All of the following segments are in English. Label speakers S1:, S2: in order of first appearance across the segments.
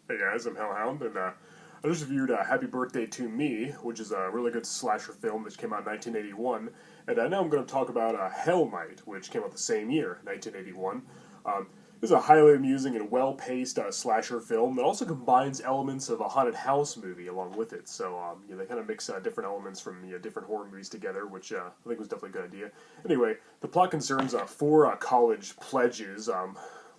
S1: Hey guys, I'm Hellhound, and I just reviewed Happy Birthday to Me, which is a really good slasher film that came out in 1981. And now I'm going to talk about Hellmite, which came out the same year, 1981. This is a highly amusing and well-paced slasher film that also combines elements of a haunted house movie along with it. So they kind of mix different elements from different horror movies together, which I think was definitely a good idea. Anyway, the plot concerns four college pledges.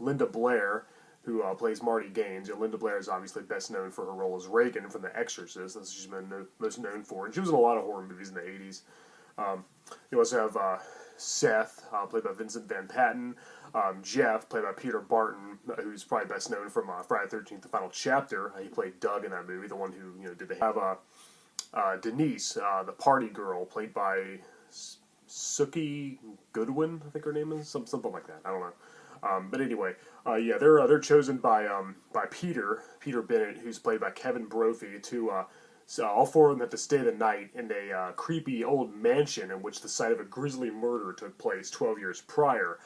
S1: Linda Blair, who plays Marty Gaines. Linda Blair is obviously best known for her role as Reagan from The Exorcist. That's what she's been most known for. And she was in a lot of horror movies in the 80s. You also have Seth, played by Vincent Van Patten. Jeff, played by Peter Barton, who's probably best known from Friday the 13th, The Final Chapter. He played Doug in that movie, the one who did the... Have Denise, the party girl, played by Sookie Goodwin, I think her name is. Something like that. I don't know. But anyway, they're chosen by Peter Bennett, who's played by Kevin Brophy, to so all four of them have to stay the night in a creepy old mansion in which the site of a grisly murder took place 12 years prior.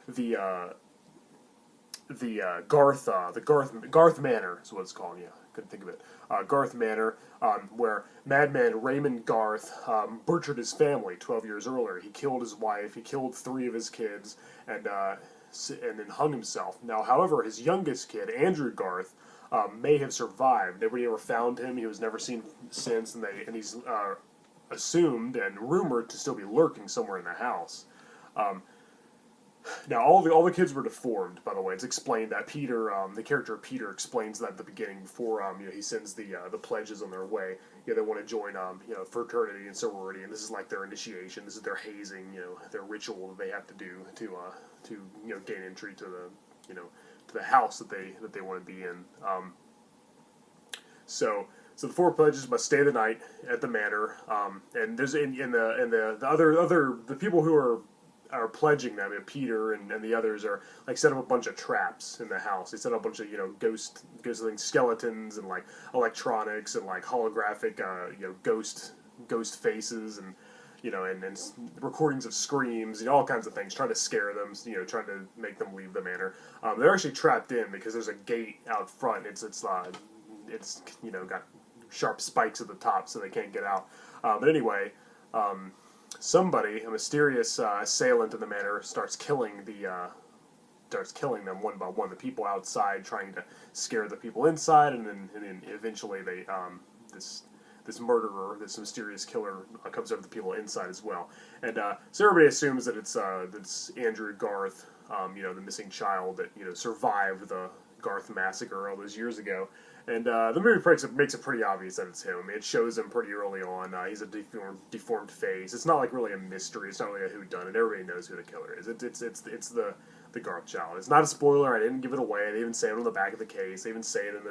S1: The Garth Manor is what it's called. Yeah, couldn't think of it. Garth Manor, where madman Raymond Garth butchered his family 12 years earlier. He killed his wife, he killed 3 of his kids, and then hung himself. Now, however, his youngest kid, Andrew Garth, may have survived. Nobody ever found him. He was never seen since, and he's assumed and rumored to still be lurking somewhere in the house. Now, all the kids were deformed, by the way. It's explained that Peter, the character of Peter, explains that at the beginning before he sends the pledges on their way. They want to join fraternity and sorority, and this is like their initiation. This is their hazing, their ritual that they have to do to gain entry to the house that they want to be in. So the 4 pledges must stay the night at the manor, and there's the people who are pledging them, and Peter and the others are like set up a bunch of traps in the house. They set up a bunch of ghost skeletons and like electronics and like holographic ghost faces and and recordings of screams, all kinds of things, trying to scare them, trying to make them leave the manor. They're actually trapped in because there's a gate out front. It's got sharp spikes at the top, so they can't get out. But anyway. Somebody, a mysterious assailant in the manor, starts killing them one by one. The people outside trying to scare the people inside, and then eventually they this murderer, this mysterious killer, comes over the people inside as well. And so everybody assumes that it's Andrew Garth, the missing child that survived the Garth massacre all those years ago. And the movie makes it pretty obvious that it's him. It shows him pretty early on. He's a deformed face. It's not like really a mystery. It's not really a whodunit. Everybody knows who the killer is. It's the Garth child. It's not a spoiler. I didn't give it away. They even say it on the back of the case. They even say it in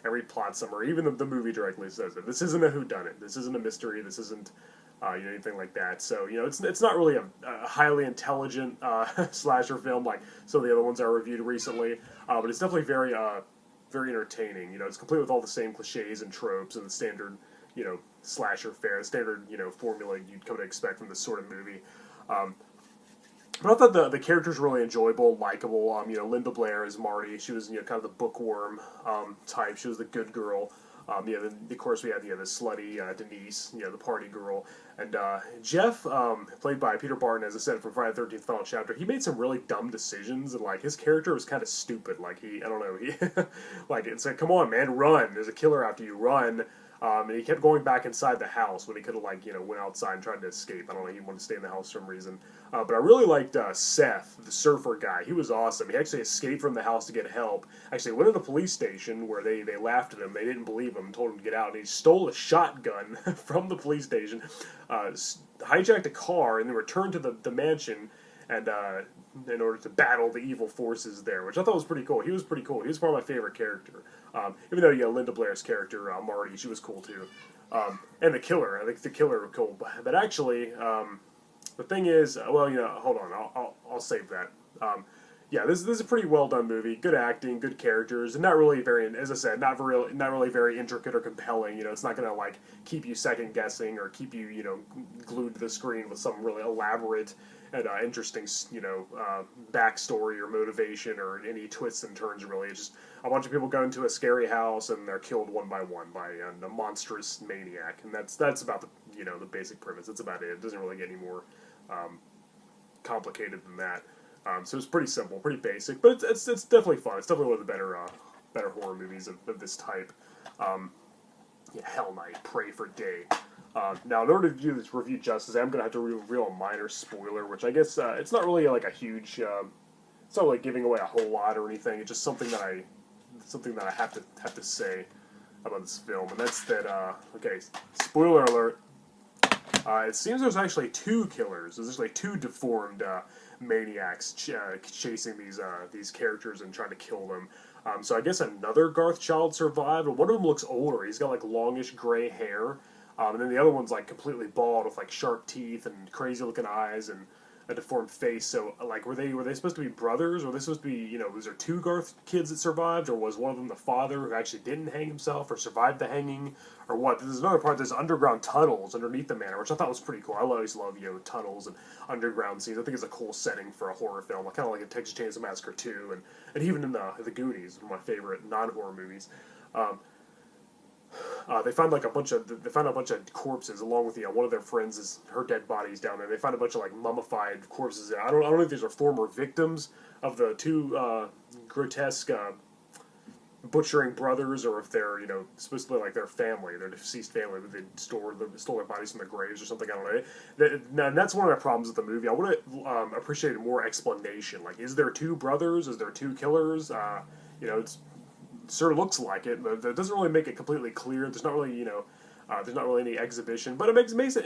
S1: every plot summary. Even the movie directly says it. This isn't a whodunit. This isn't a mystery. This isn't anything like that. So it's not really a highly intelligent slasher film like some of the other ones I reviewed recently. But it's definitely very entertaining. It's complete with all the same cliches and tropes and the standard, slasher fare, the standard, formula you'd come to expect from this sort of movie. But I thought the characters were really enjoyable, likable. Linda Blair as Marty. She was, kind of the bookworm type. She was the good girl. Then of course we had the slutty Denise, the party girl, and Jeff, played by Peter Barton, as I said, from Friday the 13th Final Chapter. He made some really dumb decisions, and like his character was kind of stupid. Like I don't know, like it's like, come on, man, run! There's a killer after you, run! And he kept going back inside the house when he could have went outside and tried to escape. I don't know, he wanted to stay in the house for some reason. But I really liked Seth, the surfer guy. He was awesome. He actually escaped from the house to get help. Actually went to the police station where they laughed at him. They didn't believe him, told him to get out. And he stole a shotgun from the police station, hijacked a car, and then returned to the mansion and in order to battle the evil forces there, which I thought was pretty cool. He was pretty cool. He was probably my favorite character. Even though, Linda Blair's character, Marty, she was cool too. And the killer, I think the killer was cool. But actually, the thing is, hold on, I'll save that. This is a pretty well done movie. Good acting, good characters, and not really very, as I said, not really very intricate or compelling. It's not gonna keep you second guessing or keep you glued to the screen with some really elaborate interesting, backstory or motivation or any twists and turns. Really, it's just a bunch of people go into a scary house and they're killed one by one by a monstrous maniac, and that's about the the basic premise. That's about it. It doesn't really get any more complicated than that. So it's pretty simple, pretty basic, but it's definitely fun. It's definitely one of the better horror movies of this type. Hell Night, Pray for Day. Now, in order to do this review justice, I'm going to have to reveal a minor spoiler, which I guess it's not really like a huge. It's not like giving away a whole lot or anything. It's just something that I have to say about this film, and that's that. Okay, spoiler alert. It seems there's actually two killers. There's actually two deformed maniacs chasing these characters and trying to kill them. So I guess another Garth child survived, but one of them looks older. He's got like longish gray hair, and then the other one's like completely bald with like sharp teeth and crazy looking eyes and a deformed face. So like, were they supposed to be brothers? Or were they supposed to be, was there two Garth kids that survived, or was one of them the father who actually didn't hang himself or survived the hanging, or what? There's another part. There's underground tunnels underneath the manor, which I thought was pretty cool. I always love tunnels and underground scenes. I think it's a cool setting for a horror film. Kind of like in Texas Chainsaw Massacre 2, and even in the Goonies, one of my favorite non-horror movies. They found a bunch of corpses along with one of their friends' her dead bodies down there. They found a bunch of like mummified corpses. I don't know if these are former victims of the two grotesque butchering brothers, or if they're supposed to be like their family, their deceased family, that they stole their bodies from the graves or something. I don't know. And that's one of the problems with the movie. I would have appreciated more explanation. Like, is there two brothers? Is there two killers? It's sure looks like it, but it doesn't really make it completely clear. There's not really, there's not really any exhibition, but it makes it,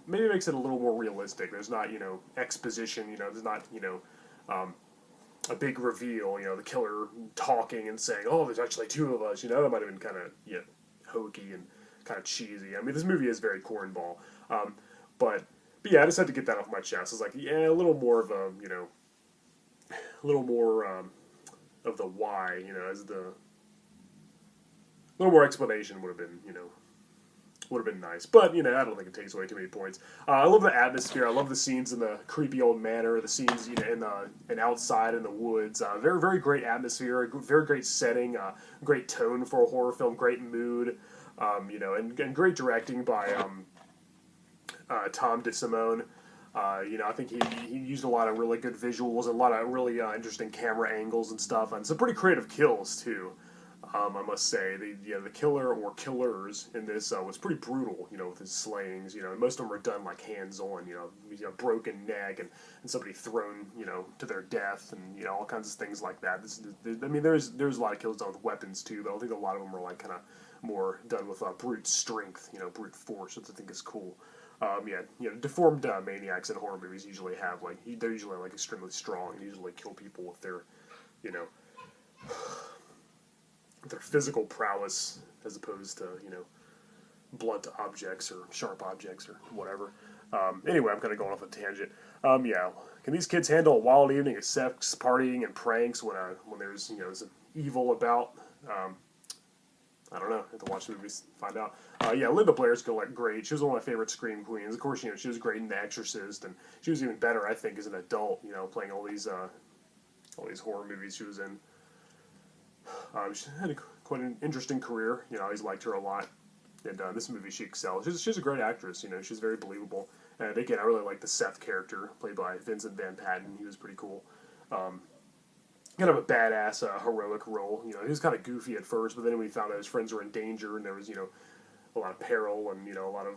S1: makes it a little more realistic. There's not, exposition. There's not, a big reveal. The killer talking and saying, "Oh, there's actually two of us." That might have been kind of hokey and kind of cheesy. I mean, this movie is very cornball, but yeah, I just had to get that off my chest. It's like, a little more of a, a little more. Of the why, as the little more explanation would have been nice. But I don't think it takes away too many points. I love the atmosphere. I love the scenes in the creepy old manor. The scenes in outside in the woods. Very very great atmosphere. Very great setting. Great tone for a horror film. Great mood. And great directing by Tom DeSimone. I think he used a lot of really good visuals, a lot of really interesting camera angles and stuff, and some pretty creative kills too. I must say, the killer or killers in this was pretty brutal. with his slayings. And most of them are done like hands-on. Broken neck and somebody thrown to their death, and all kinds of things like that. There's a lot of kills done with weapons too, but I think a lot of them are like kind of more done with brute strength, brute force, which I think is cool. Deformed maniacs in horror movies usually have they're usually extremely strong and usually kill people with their, their physical prowess as opposed to blunt objects or sharp objects or whatever. Anyway, I'm kind of going off a tangent. Can these kids handle a wild evening of sex, partying, and pranks when there's some evil about? I don't know. I have to watch the movies to find out. Linda Blair's great. She was one of my favorite Scream queens. Of course, she was great in The Exorcist, and she was even better, I think, as an adult. Playing all these horror movies she was in. She had quite an interesting career. I always liked her a lot. And this movie, she excelled. She's a great actress. She's very believable. And again, I really like the Seth character played by Vincent Van Patten. He was pretty cool. Kind of a badass, heroic role. He was kind of goofy at first, but then when he found out his friends were in danger and there was, a lot of peril and, a lot of,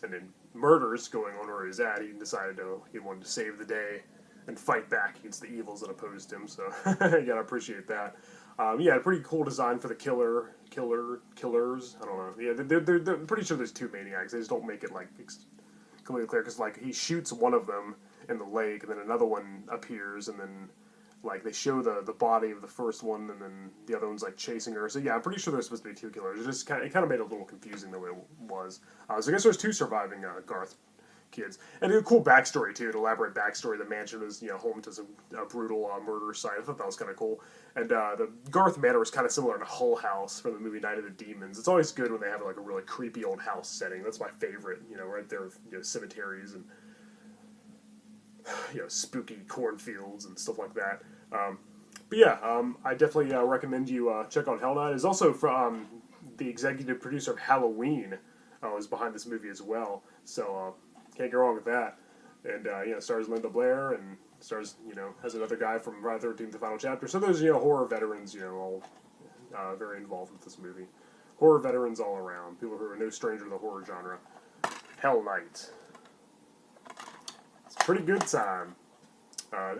S1: and then murders going on where he was at, he decided he wanted to save the day and fight back against the evils that opposed him. So, you gotta appreciate that. Pretty cool design for the killers. I don't know. Yeah, they're pretty sure there's two maniacs. They just don't make it completely clear because he shoots one of them in the lake, and then another one appears, and then they show the body of the first one, and then the other one's chasing her. So yeah, I'm pretty sure there's supposed to be two killers. It kind of made it a little confusing the way it was. So I guess there's two surviving Garth kids. And a cool backstory, too, an elaborate backstory. The mansion was, home to some brutal murder site. I thought that was kind of cool. And the Garth Manor was kind of similar to Hull House from the movie Night of the Demons. It's always good when they have, like, a really creepy old house setting. That's my favorite, right there with, cemeteries and, spooky cornfields and stuff like that. But yeah, I definitely recommend you check out Hellhound. It's also from the executive producer of Halloween was behind this movie as well. So can't go wrong with that. And stars Linda Blair and stars has another guy from Friday the 13th, The Final Chapter. So there's horror veterans all very involved with this movie. Horror veterans all around. People who are no stranger to the horror genre. Hell Night. It's a pretty good time.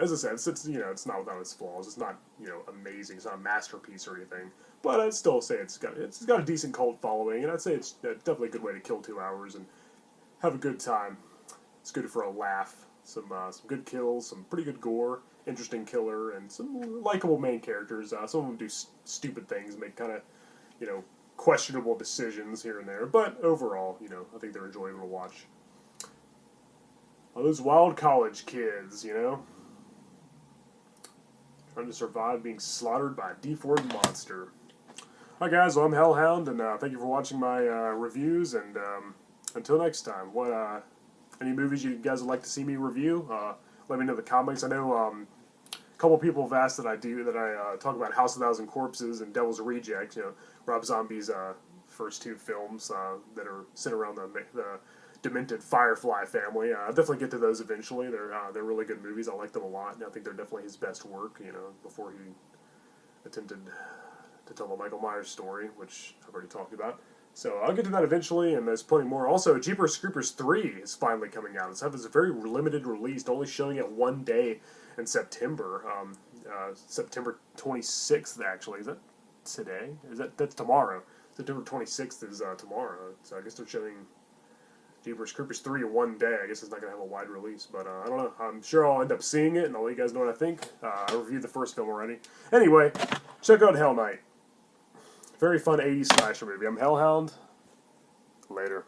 S1: As I said, it's not without its flaws. It's not amazing. It's not a masterpiece or anything. But I'd still say it's got a decent cult following, and I'd say it's definitely a good way to kill 2 hours and have a good time. It's good for a laugh. Some good kills, some pretty good gore, interesting killer, and some likable main characters. Some of them do stupid things, make kind of questionable decisions here and there. But overall, I think they're enjoyable to watch. All those wild college kids, trying to survive being slaughtered by a deformed monster. Hi guys, well, I'm Hellhound, and thank you for watching my reviews, and until next time, any movies you guys would like to see me review, let me know in the comments. I know a couple people have asked that I talk about House of a Thousand Corpses and Devil's Reject, Rob Zombie's first 2 films that are centered around the demented Firefly family. I'll definitely get to those eventually. They're really good movies. I like them a lot, and I think they're definitely his best work, before he attempted to tell the Michael Myers story, which I've already talked about. So I'll get to that eventually, and there's plenty more. Also, Jeepers Creepers 3 is finally coming out. It's a very limited release, only showing it one day in September. September 26th, actually. Is that today? That's tomorrow. September 26th is tomorrow. So I guess they're showing Jeepers Creepers 3 in one day. I guess it's not going to have a wide release, but I don't know. I'm sure I'll end up seeing it, and I'll let you guys know what I think. I reviewed the first film already. Anyway, check out Hell Night. Very fun 80s slasher movie. I'm Hellhound. Later.